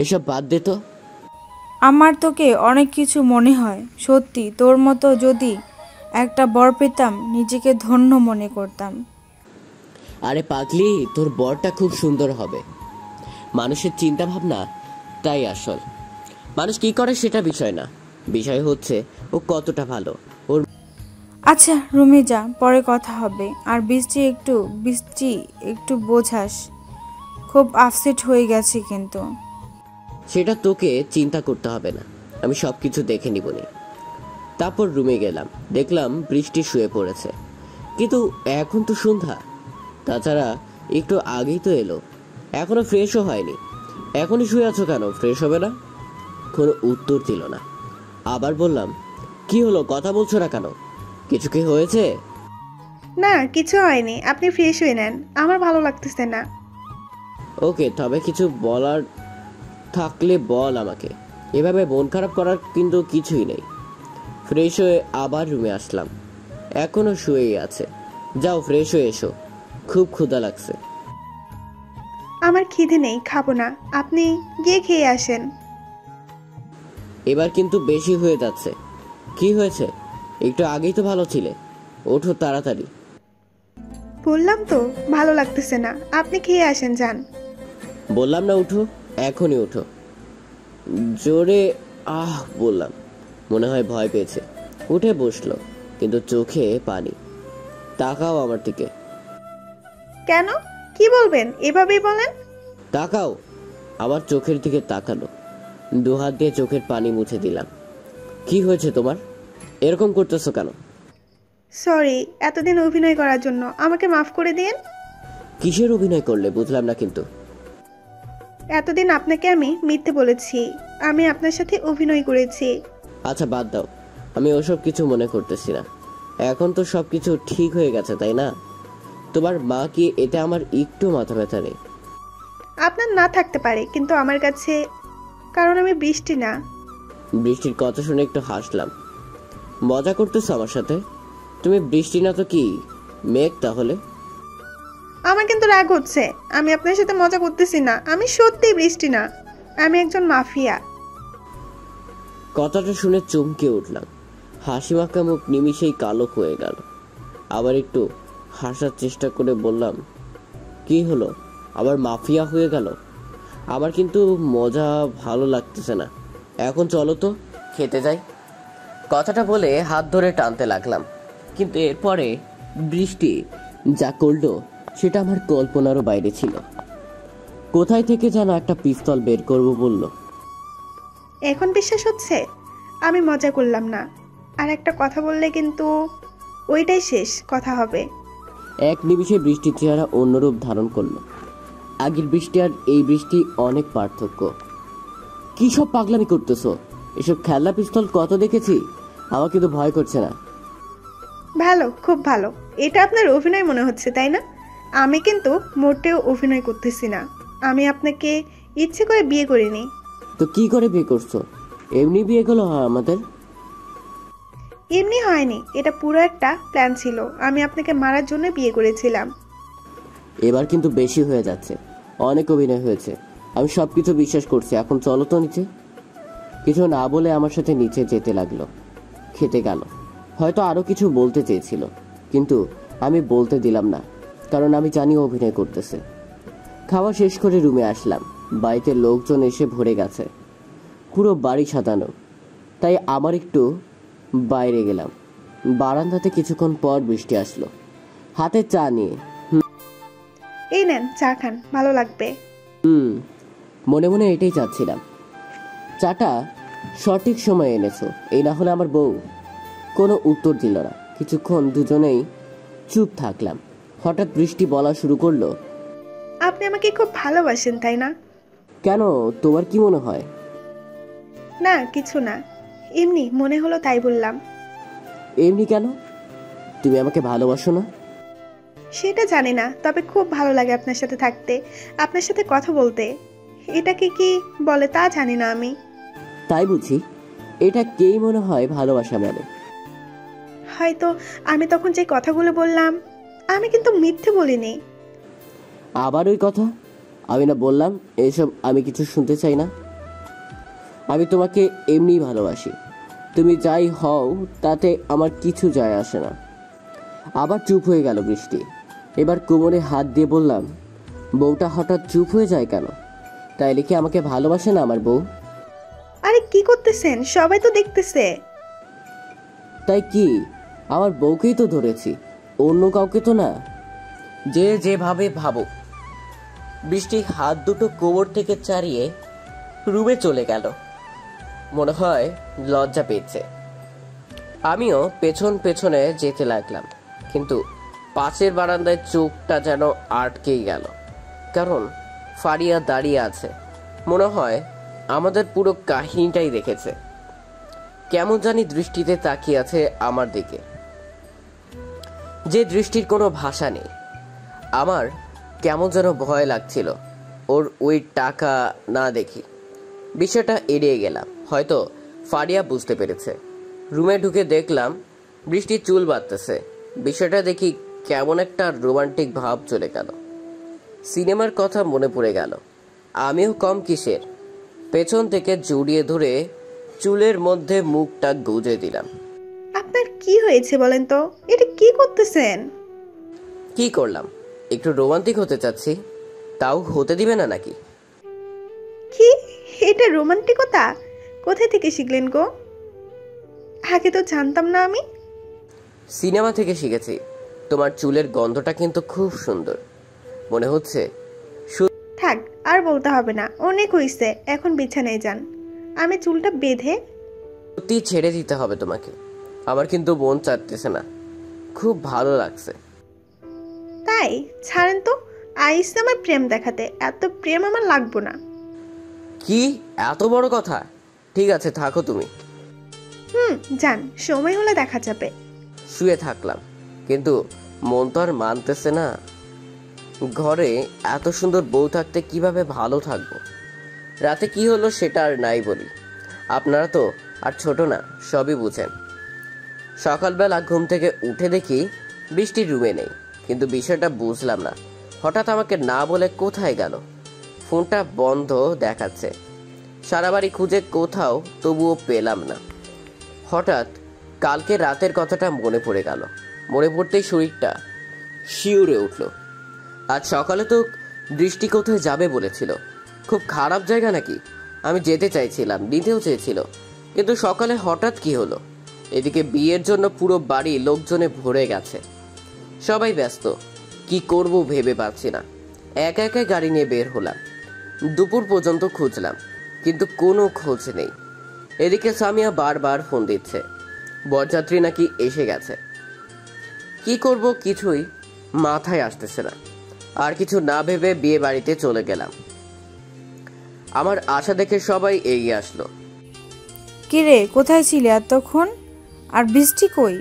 এসব বাদ দে তো। আমার তোকে অনেক কিছু মনে হয়, সত্যি তোর মতো যদি একটা বর পেতাম নিজেকে ধন্য মনে করতাম। আরে পাগলি, তোর বরটা খুব সুন্দর হবে। মানুষের চিন্তা ভাবনা তাই আসল। মানুষ কি করে সেটা বিষয় না, বিষয় হচ্ছে ও কতটা ভালো। ওর আচ্ছা রুমে যা, পরে কথা হবে। আর বৃষ্টি একটু বোঝাস, খুব আপসেট হয়ে গেছে কিন্তু। সেটা তোকে চিন্তা করতে হবে না, আমি সবকিছু দেখে নিবনি। তারপর রুমে গেলাম, দেখলাম বৃষ্টি শুয়ে পড়েছে, কিন্তু এখন তো সন্ধ্যা। তাছাড়া একটু আগেই তো এলো, এখনো ফ্রেশও হয়নি। এখনই শুয়ে আছো কেন, ফ্রেশ হবে না? কোনো উত্তর দিল না। আবার বললাম, কি হলো, কথা বলছো না কেন? কিছু কি হয়েছে? না কিছু হয়নি, আপনি ফ্রেশ হয়ে নেন, আমার ভালো লাগতেছে না। ওকে, তবে কিছু বলার থাকলে বল আমাকে, এভাবে মন খারাপ করার কিন্তু কিছুই নেই। ফ্রেশ হয়ে আবার রুমে আসলাম, এখনো শুয়েই আছে। যাও ফ্রেশ হয়ে এসো, খুব ক্ষুধা লাগছে। আমার খিদে নেই, খাবো না, আপনি গিয়ে খেয়ে আসেন। এবার কিন্তু বেশি হয়ে যাচ্ছে। কি হয়েছে? একটু আগেই তো ভালো ছিলে, ওঠো তাড়াতাড়ি। বললাম তো ভালো লাগতেছে না, আপনি খেয়ে আসেন যান। বললাম না উঠো, এখনই উঠো। জোরে বললাম, মনে হয় ভয় পেয়েছে। উঠে বসলো, কিন্তু চোখে পানি। তাকাও আমার দিকে। কেন, কি বলবেন এভাবেই বলেন। তাকাও। আমার চোখের দিকে তাকালো, দুহাত দিয়ে চোখের পানি মুছে দিলাম। কি হয়েছে তোমার, এরকম করতেছো কেন? সরি, এতদিন অভিনয় করার জন্য আমাকে মাফ করে দিন। কিসের অভিনয় করলে বুঝলাম না কিন্তু। এতদিন আপনাকে আমি মিথ্যে বলেছি, আমি আপনার সাথে অভিনয় করেছি। আচ্ছা বাদ দাও, আমি ওসব কিছু মনে করতেছি না। এখন তো সবকিছু ঠিক হয়ে গেছে, তাই না? তোমার মা কি, এতে আমার একটু মাথা ব্যথা নেই। আপনার না থাকতে পারে, কিন্তু আমার কাছে, কারণ আমি বৃষ্টি না। বৃষ্টির কথা শুনে একটু হাসলাম। মজা করতেছো আমার সাথে? তুমি বৃষ্টি না তো কি, মেঘ তাহলে? আমার কিন্তু রাগ হচ্ছে, আমি আপনার সাথে মজা করতেছি না, আমি সত্যিই বৃষ্টি না, আমি একজন মাফিয়া। কথাটা শুনে চমকে উঠলাম, হাসি মাখা মুখ নিমিষেই কালো হয়ে গেল। আবার একটু হাসার চেষ্টা করে বললাম, কি হলো, আবার মাফিয়া হয়ে গেল? আমার কিন্তু মজা ভালো লাগতেছে না, এখন চলো তো খেতে যাই। কথাটা বলে হাত ধরে টানতে লাগলাম, কিন্তু এরপরে বৃষ্টি যা করলো সেটা আমার কল্পনারও বাইরে ছিল। কোথায় থেকে যেন একটা পিস্তল বের করব বলল। এখন বিশ্বাস হচ্ছে? আমি মজা করলাম না, আর একটা কথা বললে কিন্তু ওইটাই শেষ কথা হবে। এক নিমিষে বৃষ্টির চেহারা অন্যরূপ ধারণ করলো। আগের বৃষ্টি আর এই বৃষ্টি অনেক পার্থক্য। কি সব পাগলামি করতেছো? এসব খেলনা পিস্তল কত দেখেছি, আমার কিন্তু ভয় করছে না। ভালো, খুব ভালো। এটা আপনার অভিনয় মনে হচ্ছে তাই না? আমি কিন্তু মোটেও অভিনয় করতেছি না, আমি আপনাকে ইচ্ছে করে বিয়ে করিনি। তো কি করে বিয়ে করছো? এমনি বিয়ে করলো হয় আমাদের? এমনি হয়নি, এটা পুরো একটা প্ল্যান ছিল, আমি আপনাকে মারার জন্য বিয়ে করেছিলাম। এবার কিন্তু বেশি হয়ে যাচ্ছে, অনেক অভিনয় হয়েছে। আমি সবকিছু বিশ্বাস করছি, এখন চলো তো নিচে। কিছু না বলে আমার সাথে নিচে যেতে লাগলো। খেতে গেল, হয়তো আরো কিছু বলতে চেয়েছিল, কিন্তু আমি বলতে দিলাম না, কারণ আমি জানি ও অভিনয় করতেছে। খাওয়া শেষ করে রুমে আসলাম, বাড়িতে লোকজন এসে ভরে গেছে, পুরো বাড়ি সাজানো। তাই আমার একটু বাইরে গেলাম। বারান্দাতে কিছুক্ষণ পর বৃষ্টি আসলো, হাতে চা নিয়ে। এই নেন চা খান, ভালো লাগবে। মনে মনে এটাই চাচ্ছিলাম। চাটা সঠিক সময়ে এনেছো, এই না হলে আমার বউ। কোনো উত্তর দিল না, কিছুক্ষণ দুজনেই চুপ থাকলাম। হঠাৎ বৃষ্টি বলা শুরু করলো, আপনি আমাকে খুব ভালোবাসেন তাই না? কেন, তোমার কি মনে হয়? না কিছু না, এমনি মনে হলো তাই বললাম। এমনি কেন, তুমি আমাকে ভালোবাসো না? সেটা জানি না, তবে খুব ভালো লাগে আপনার সাথে থাকতে, আপনার সাথে কথা বলতে। এটাকে কি বলে তা জানি না আমি। তাই বুঝি, এটা কেই মনে হয় ভালোবাসা মানে? হয়তো আমি তখন যে কথাগুলো বললাম, আমি কিন্তু মিথ্যে বলিনি। আবার ওই কথা? আমি না বললাম এসব আমি কিছু শুনতে চাই না। আমি তোমাকে এমনিই ভালোবাসি। তুমি যাই হও তাতে আমার কিছু যায় আসে না। আবার চুপ হয়ে গেল বৃষ্টি। এবার কোমরে হাত দিয়ে বললাম, বউটা হঠাৎ চুপ হয়ে যায় কেন? তাইলে কি আমাকে ভালোবাসে না আমার বউ? আরে কি করতেছেন, সবাই তো দেখতেছে। তাই কি? আমার বউকেই তো ধরেছি, অন্য কাউকে তো না। যে যেভাবে ভাবো। বৃষ্টি হাত দুটো কোমর থেকে চারিয়ে রুমে চলে গেল। মনে হয় লজ্জা পেয়েছে। আমিও পেছন পেছনে যেতে লাগলাম, কিন্তু পাশের বারান্দায় চোখটা যেন আটকেই গেল। কারণ ফারিয়া দাঁড়িয়ে আছে, মনে হয় আমাদের পুরো কাহিনীটাই দেখেছে। কেমন জানি দৃষ্টিতে তাকিয়ে আছে আমার দিকে, যে দৃষ্টির কোনো ভাষা নেই। আমার কেমন যেন ভয় লাগছিল ওর ওই টাকা না দেখি। বিষয়টা এড়িয়ে গেলাম, হয়তো ফারিয়া বুঝতে পেরেছে। রুমে ঢুকে দেখলাম বৃষ্টি চুল বাঁধতেছে। বিষয়টা দেখি কেমন একটা রোমান্টিক ভাব চলে গেল। সিনেমার কথা মনে পড়ে গেল। আমিও কম কিসের, পেছন থেকে জড়িয়ে ধরে চুলের মধ্যে মুখটা গুজে দিলাম। আপনার কি হয়েছে বলেন তো? এটা কি করতেছেন? কি করলাম? একটু রোমান্টিক হতে চাচ্ছি, তাও হতে দিবে না নাকি? কি? এটা রোমান্টিকতা কোথায় থেকে শিখলেন গো? আগে তো জানতাম না আমি। সিনেমা থেকে শিখেছি। তোমার চুলের গন্ধটা কিন্তু খুব সুন্দর। মনে হচ্ছে থাক, আর বলতে হবে না, অনেক হইছে, এখন বিছানায় যান। আমি চুলটা বেঁধে। সত্যি ছেড়ে দিতে হবে তোমাকে। আমার কিন্তু মন চাইতেছে না, খুব ভালো লাগছে। তাই ছাড়েন তো, আইস আমার প্রেম দেখাতে। এত প্রেম আমার লাগবো না। কি এত বড় কথা? ঠিক আছে, থাকো তুমি। যান, সময় হলে দেখা যাবে। শুয়ে থাকলাম, কিন্তু মন তো আর মানতেছে না। ঘরে এত সুন্দর বউ থাকতে কিভাবে ভালো থাকবো? রাতে কি হলো সেটা আর নাই বলি, আপনারা তো আর ছোট না, সবই বুঝেন। সকালবেলা ঘুম থেকে উঠে দেখি বৃষ্টির রুমে নেই, কিন্তু বিষয়টা বুঝলাম না। হঠাৎ আমাকে না বলে কোথায় গেল? ফোনটা বন্ধ দেখাচ্ছে। সারা বাড়ি খুঁজে কোথাও, তবুও পেলাম না। হঠাৎ কালকে রাতের কথাটা মনে পড়ে গেল। মনে পড়তেই শরীরটা শিউরে উঠল। আজ সকালে তো দৃষ্টি কোথায় যাবে বলেছিল। খুব খারাপ জায়গা নাকি? আমি যেতে চাইছিলাম, নিতেও চেয়েছিল, কিন্তু সকালে হঠাৎ কি হলো? এদিকে বিয়ের জন্য পুরো বাড়ি লোকজনে ভরে গেছে, সবাই ব্যস্ত। কি করব ভেবে পাচ্ছি না। একা একা গাড়ি নিয়ে বের হলাম। দুপুর পর্যন্ত খুঁজলাম, কিন্তু কোনো খোঁজ নেই। এদিকে সামিয়া বারবার ফোন দিচ্ছে, বরযাত্রী নাকি এসে গেছে। কি করব কিছুই মাথায় আসতেছে না। আর কিছু না ভেবে বিয়ে বাড়িতে চলে গেলাম। আমার আশা দেখে সবাই এগিয়ে আসলো। কিরে, কোথায় ছিলে এতক্ষণ? আর বৃষ্টি কই?